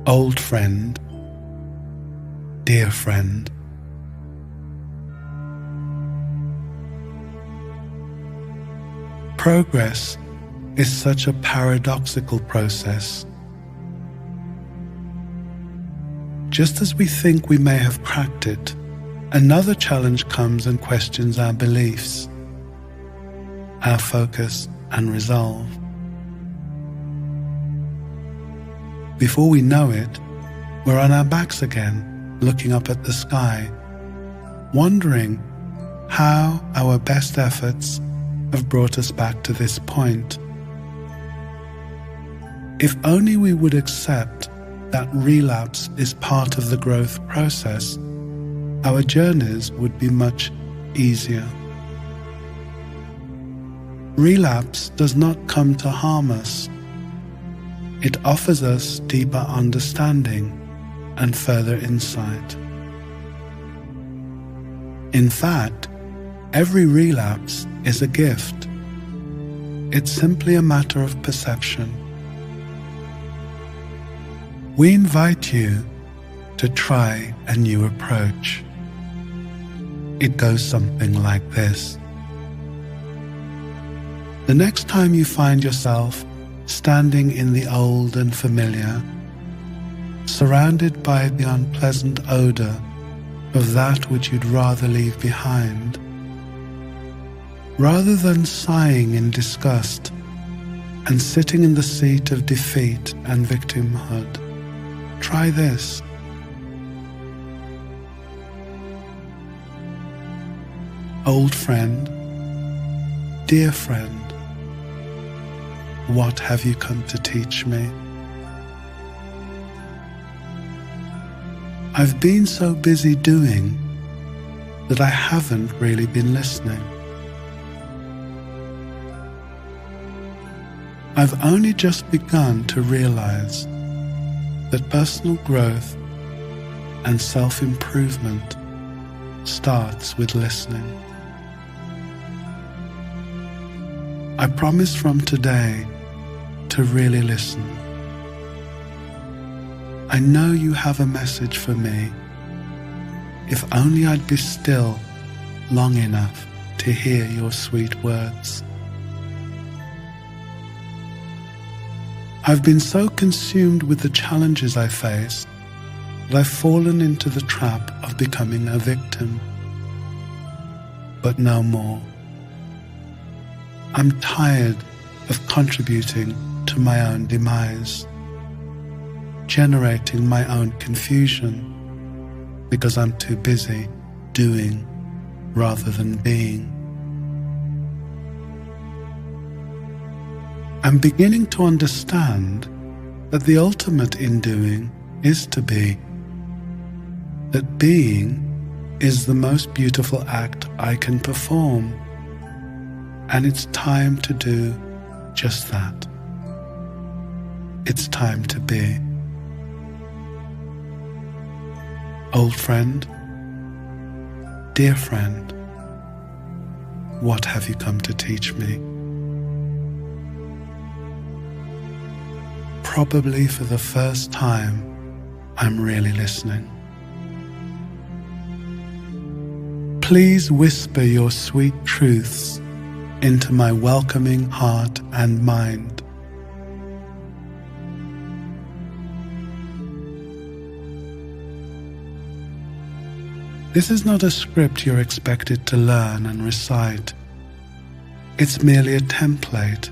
Old friend, dear friend, progress is such a paradoxical process. Just as we think we may have cracked it, another challenge comes and questions our beliefs, our focus and resolve. Before we know it, we're on our backs again, looking up at the sky, wondering how our best efforts have brought us back to this point. If only we would accept that relapse is part of the growth process, our journeys would be much easier. Relapse does not come to harm us. It offers us deeper understanding and further insight. In fact, every relapse is a gift. It's simply a matter of perception. We invite you to try a new approach. It goes something like this. The next time you find yourself standing in the old and familiar, surrounded by the unpleasant odor of that which you'd rather leave behind, rather than sighing in disgust and sitting in the seat of defeat and victimhood, try this. Old friend, dear friend, what have you come to teach me? I've been so busy doing that I haven't really been listening. I've only just begun to realize that personal growth and self-improvement starts with listening. I promise from today to really listen. I know you have a message for me. If only I'd be still long enough to hear your sweet words. I've been so consumed with the challenges I face that I've fallen into the trap of becoming a victim. But no more. I'm tired of contributing to my own demise, generating my own confusion because I'm too busy doing rather than being. I'm beginning to understand that the ultimate in doing is to be, that being is the most beautiful act I can perform, and it's time to do just that. It's time to be. Old friend, dear friend, what have you come to teach me? Probably for the first time, I'm really listening. Please whisper your sweet truths into my welcoming heart and mind. This is not a script you're expected to learn and recite. It's merely a template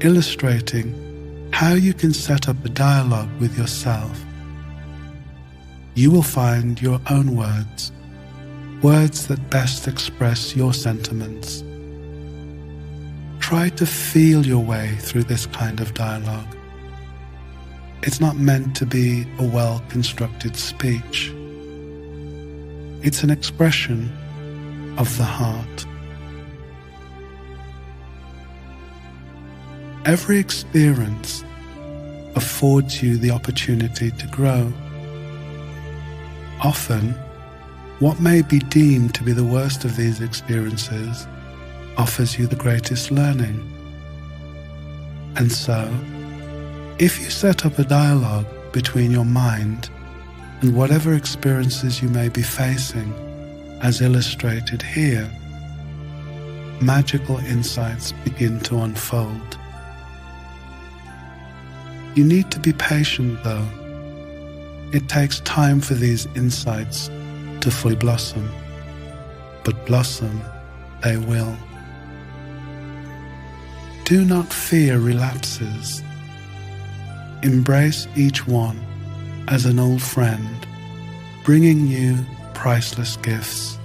illustrating how you can set up a dialogue with yourself. You will find your own words, words that best express your sentiments. Try to feel your way through this kind of dialogue. It's not meant to be a well-constructed speech. It's an expression of the heart. Every experience affords you the opportunity to grow. Often, what may be deemed to be the worst of these experiences offers you the greatest learning. And so, if you set up a dialogue between your mind and whatever experiences you may be facing, as illustrated here, magical insights begin to unfold. You need to be patient though. It takes time for these insights to fully blossom, but blossom they will. Do not fear relapses. Embrace each one as an old friend, bringing you priceless gifts.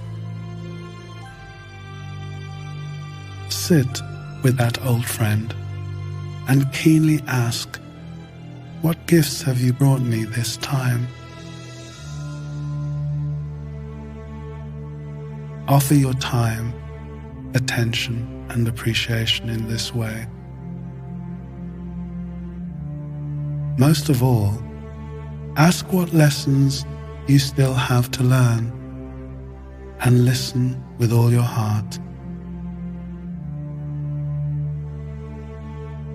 Sit with that old friend and keenly ask, what gifts have you brought me this time? Offer your time, attention, and appreciation in this way. Most of all, ask what lessons you still have to learn, and listen with all your heart.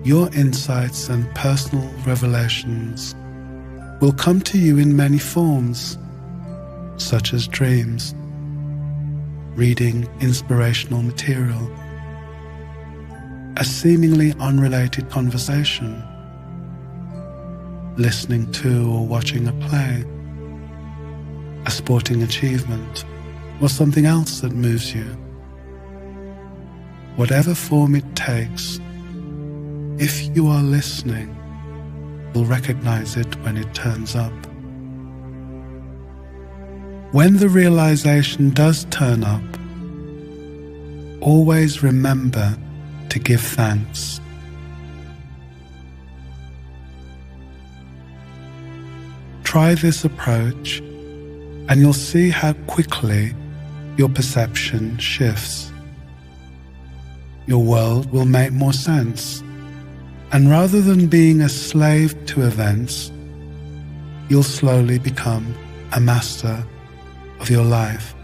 Your insights and personal revelations will come to you in many forms, such as dreams, reading inspirational material, a seemingly unrelated conversation, listening to or watching a play, a sporting achievement, or something else that moves you. Whatever form it takes, if you are listening, you'll recognize it when it turns up. When the realization does turn up, always remember to give thanks. Try this approach and you'll see how quickly your perception shifts. Your world will make more sense. And rather than being a slave to events, you'll slowly become a master of your life.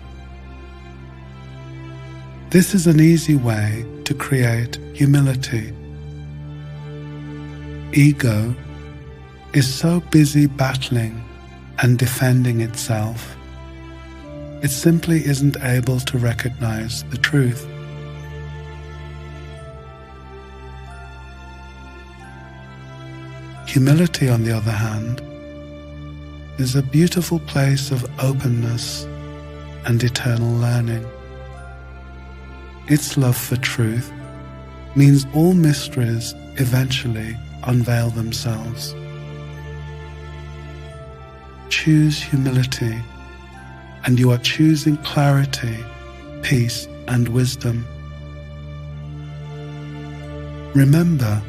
This is an easy way to create humility. Ego is so busy battling and defending itself, it simply isn't able to recognize the truth. Humility, on the other hand, is a beautiful place of openness and eternal learning. Its love for truth means all mysteries eventually unveil themselves. Choose humility, and you are choosing clarity, peace, and wisdom. Remember,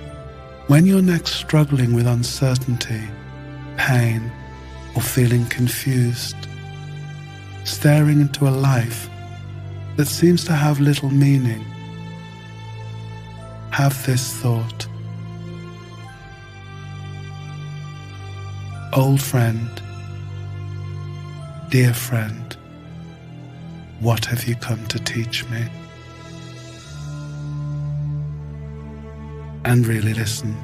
when you're next struggling with uncertainty, pain, or feeling confused, staring into a life that seems to have little meaning, have this thought: old friend, dear friend, what have you come to teach me? And really listen.